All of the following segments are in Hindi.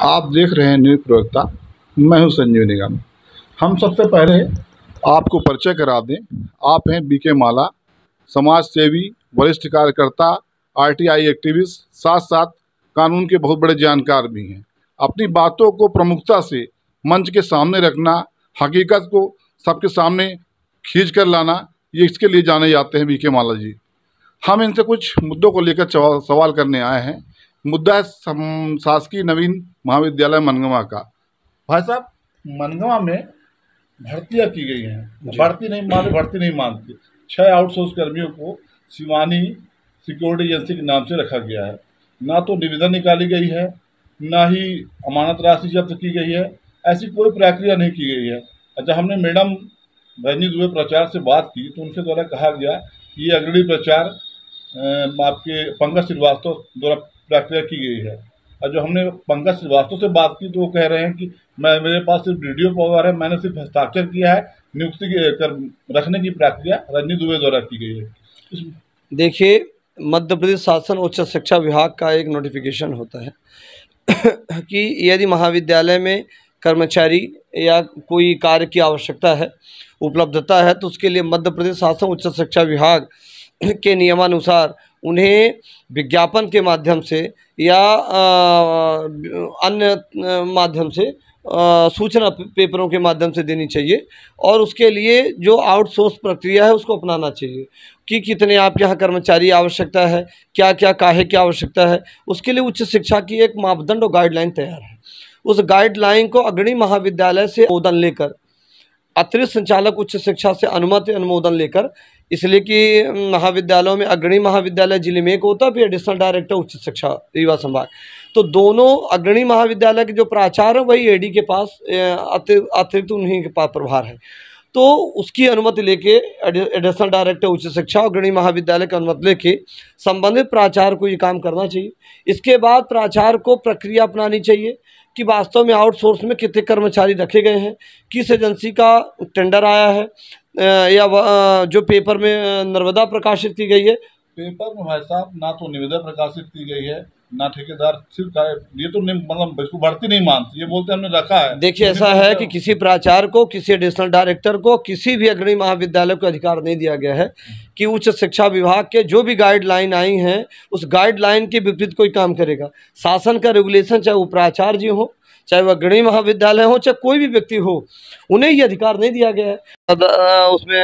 आप देख रहे हैं न्यूज़ प्रवक्ता। मैं हूं संजीव निगम। हम सबसे पहले आपको परिचय करा दें। आप हैं बीके माला, समाज सेवी, वरिष्ठ कार्यकर्ता, आरटीआई एक्टिविस्ट, साथ साथ कानून के बहुत बड़े जानकार भी हैं। अपनी बातों को प्रमुखता से मंच के सामने रखना, हकीकत को सबके सामने खींच कर लाना, ये इसके लिए जाने जाते हैं बीके माला जी। हम इनसे कुछ मुद्दों को लेकर सवाल करने आए हैं। मुद्दा है शासकीय नवीन महाविद्यालय मनगवा का। भाई साहब, मनगवा में भर्तियां की गई हैं, भर्ती नहीं मानती। 6 आउटसोर्स कर्मियों को शिवानी सिक्योरिटी एजेंसी के नाम से रखा गया है। ना तो निविदा निकाली गई है, ना ही अमानत राशि जब्त की गई है। ऐसी कोई प्रक्रिया नहीं की गई है। जब हमने मैडम रजनी दुबे प्राचार्य से बात की तो उनके द्वारा कहा गया कि ये अग्रणी प्राचार्य आपके पंकज श्रीवास्तव द्वारा प्रक्रिया की गई है। और जो हमने पंकज श्रीवास्तव से बात की तो वो कह रहे हैं कि मेरे पास सिर्फ वीडियो पावर है, मैंने सिर्फ हस्ताक्षर किया है, नियुक्ति कर रखने की प्रक्रिया रजनी दुबे द्वारा की गई है। देखिए, मध्य प्रदेश शासन उच्च शिक्षा विभाग का एक नोटिफिकेशन होता है कि यदि महाविद्यालय में कर्मचारी या कोई कार्य की आवश्यकता है, उपलब्धता है, तो उसके लिए मध्य प्रदेश शासन उच्च शिक्षा विभाग के नियमानुसार उन्हें विज्ञापन के माध्यम से या अन्य माध्यम से सूचना पेपरों के माध्यम से देनी चाहिए। और उसके लिए जो आउटसोर्स प्रक्रिया है उसको अपनाना चाहिए कि कितने आपके यहाँ कर्मचारी आवश्यकता है, क्या क्या काहे की आवश्यकता है। उसके लिए उच्च शिक्षा की एक मापदंड और गाइडलाइन तैयार है। उस गाइडलाइन को अग्रणी महाविद्यालय से अनुमोदन लेकर, अतिरिक्त संचालक उच्च शिक्षा से अनुमोदन लेकर, इसलिए कि महाविद्यालयों में अग्रणी महाविद्यालय जिले में एक होता है, फिर एडिशनल डायरेक्टर उच्च शिक्षा युवा संभाग, तो दोनों अग्रणी महाविद्यालय के जो प्राचार्य हैं वही एडी के पास अतिरिक्त उन्हीं के पास प्रभार है। तो उसकी अनुमति लेके एडिशनल डायरेक्टर उच्च शिक्षा और अग्रणी महाविद्यालय की अनुमति लेके संबंधित प्राचार्य को ये काम करना चाहिए। इसके बाद प्राचार्य को प्रक्रिया अपनानी चाहिए कि वास्तव में आउटसोर्स में कितने कर्मचारी रखे गए हैं, किस एजेंसी का टेंडर आया है, या जो पेपर में नर्मदा प्रकाशित की गई है। पेपर में भाई साहब ना तो निविदा प्रकाशित की गई है, ना ठेकेदार सिर्फ ये तो मतलब इसको भर्ती नहीं मानती, ये बोलते हमने रखा है। देखिए, ऐसा है कि किसी प्राचार्य को, किसी एडिशनल डायरेक्टर को, किसी भी अग्रणी महाविद्यालय को अधिकार नहीं दिया गया है कि उच्च शिक्षा विभाग के जो भी गाइडलाइन आई हैं उस गाइडलाइन के विपरीत कोई काम करेगा। शासन का रेगुलेशन, चाहे वो प्राचार्य जी हो, चाहे वह अग्रणी महाविद्यालय हो, चाहे कोई भी व्यक्ति हो, उन्हें ये अधिकार नहीं दिया गया है। उसमें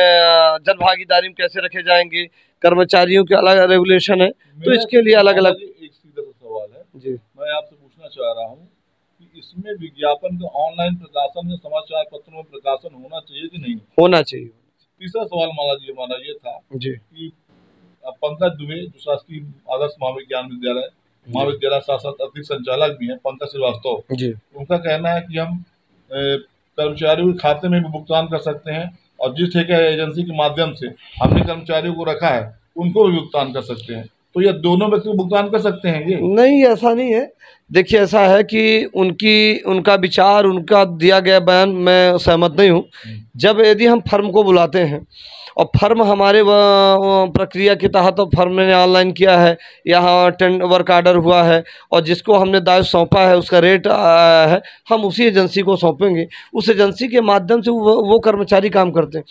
जन भागीदारी में कैसे रखे जाएंगे, कर्मचारियों के अलग रेगुलेशन है, तो इसके लिए अलग अलग। एक सीधा सा सवाल है जी, मैं आपसे पूछना चाह रहा हूँ कि इसमें विज्ञापन का ऑनलाइन प्रकाशन या समाचार पत्रों में प्रकाशन होना चाहिए कि नहीं होना चाहिए। तीसरा सवाल हमारा ये था जी कि पंकज दुबे जो शासकीय आदर्श महाविद्यालय शासक अतिरिक्त संचालक भी हैं, पंकज श्रीवास्तव जी, उनका कहना है कि हम कर्मचारियों के खाते में भी भुगतान कर सकते हैं और जिस ठेका एजेंसी के माध्यम से हमने कर्मचारियों को रखा है उनको भी भुगतान कर सकते हैं। तो ये दोनों व्यक्ति भुगतान कर सकते हैं? ये नहीं, ऐसा नहीं है। देखिए, ऐसा है कि उनका विचार, उनका दिया गया बयान मैं सहमत नहीं हूँ। जब यदि हम फर्म को बुलाते हैं और फर्म हमारे प्रक्रिया के तहत तो फर्म ने ऑनलाइन किया है, यहाँ वर्क आर्डर हुआ है और जिसको हमने दायित्व सौंपा है उसका रेट आया है, हम उसी एजेंसी को सौंपेंगे। उस एजेंसी के माध्यम से वो कर्मचारी काम करते हैं।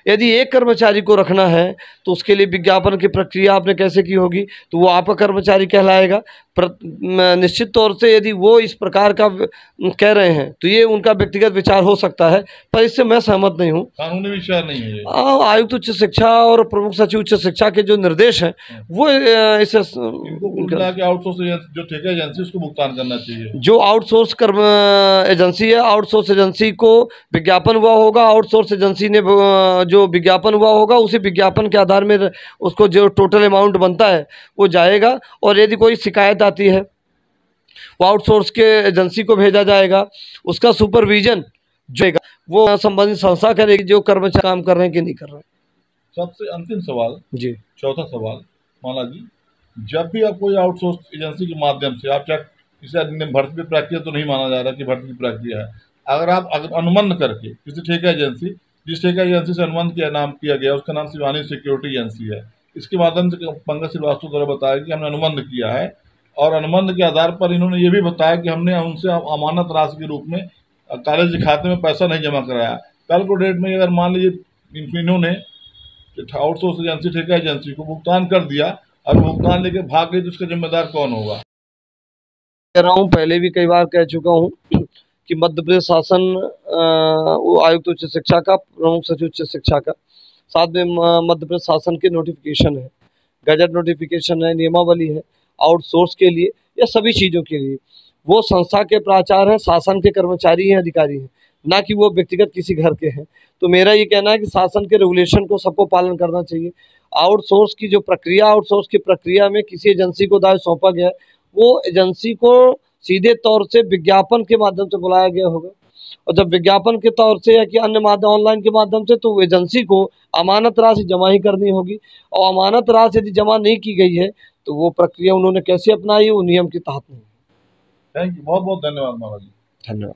यदि एक कर्मचारी को रखना है तो उसके लिए विज्ञापन की प्रक्रिया आपने कैसे की होगी, तो वो आपका कर्मचारी कहलाएगा। निश्चित तौर से यदि वो इस प्रकार का कह रहे हैं तो ये उनका व्यक्तिगत विचार हो सकता है, पर इससे मैं सहमत नहीं हूँ। कानूनी विचार नहीं है। आयुक्त उच्च शिक्षा और प्रमुख सचिव उच्च शिक्षा के जो निर्देश हैं वो इसे आउटसोर्स जो ठेका एजेंसी उसको भुगतान करना चाहिए। जो आउटसोर्स कर्म एजेंसी है, आउटसोर्स एजेंसी को विज्ञापन हुआ होगा, आउटसोर्स एजेंसी ने जो विज्ञापन हुआ होगा उसी विज्ञापन के आधार में उसको जो टोटल अमाउंट बनता है वो जाएगा। और यदि कोई शिकायत आती है वो आउटसोर्स के एजेंसी को भेजा जाएगा, उसका सुपरविजन जो वो संबंधित संस्था करेगी जो कर्मचारी काम कर रहे हैं कि नहीं कर रहे हैं। सबसे अंतिम सवाल जी, चौथा सवाल, माला जी, जब भी आप कोई आउटसोर्स एजेंसी के माध्यम से आप इसे भर्ती प्रक्रिया तो नहीं माना जा रहा कि भर्ती की प्रक्रिया है, अगर अनुबंध करके किसी ठेका एजेंसी, जिस ठेका एजेंसी से अनुबंध किया गया उसका नाम शिवानी सिक्योरिटी एजेंसी है, इसके माध्यम से पंकज श्रीवास्तव द्वारा बताया कि हमने अनुबंध किया है और अनुबंध के आधार पर इन्होंने ये भी बताया कि हमने उनसे अमानत राशि के रूप में कॉलेज के खाते में पैसा नहीं जमा कराया। कल को डेट में अगर मान लीजिए इन्होंने आउटसोर्स एजेंसी, ठेका एजेंसी को भुगतान कर दिया और भुगतान लेके भाग गई, तो उसका जिम्मेदार कौन होगा? कह रहा हूँ, पहले भी कई बार कह चुका हूँ कि मध्य प्रदेश शासन वो आयुक्त उच्च शिक्षा का, प्रमुख सचिव उच्च शिक्षा का, साथ में मध्य प्रदेश शासन के नोटिफिकेशन है, गजट नोटिफिकेशन है, नियमावली है आउटसोर्स के लिए या सभी चीज़ों के लिए। वो संस्था के प्राचार्य हैं, शासन के कर्मचारी हैं, अधिकारी हैं, ना कि वो व्यक्तिगत किसी घर के हैं। तो मेरा ये कहना है कि शासन के रेगुलेशन को सबको पालन करना चाहिए। आउटसोर्स की जो प्रक्रिया, आउटसोर्स की प्रक्रिया में किसी एजेंसी को दायित्व सौंपा गया है, वो एजेंसी को सीधे तौर से विज्ञापन के माध्यम से बुलाया गया होगा, और जब विज्ञापन के तौर से या कि अन्य माध्यम ऑनलाइन के माध्यम से, तो एजेंसी को अमानत राशि जमा ही करनी होगी। और अमानत राशि यदि जमा नहीं की गई है तो वो प्रक्रिया उन्होंने कैसे अपनाई, वो नियम के तहत नहीं है। थैंक यू, बहुत बहुत धन्यवाद महाराज जी। धन्यवाद।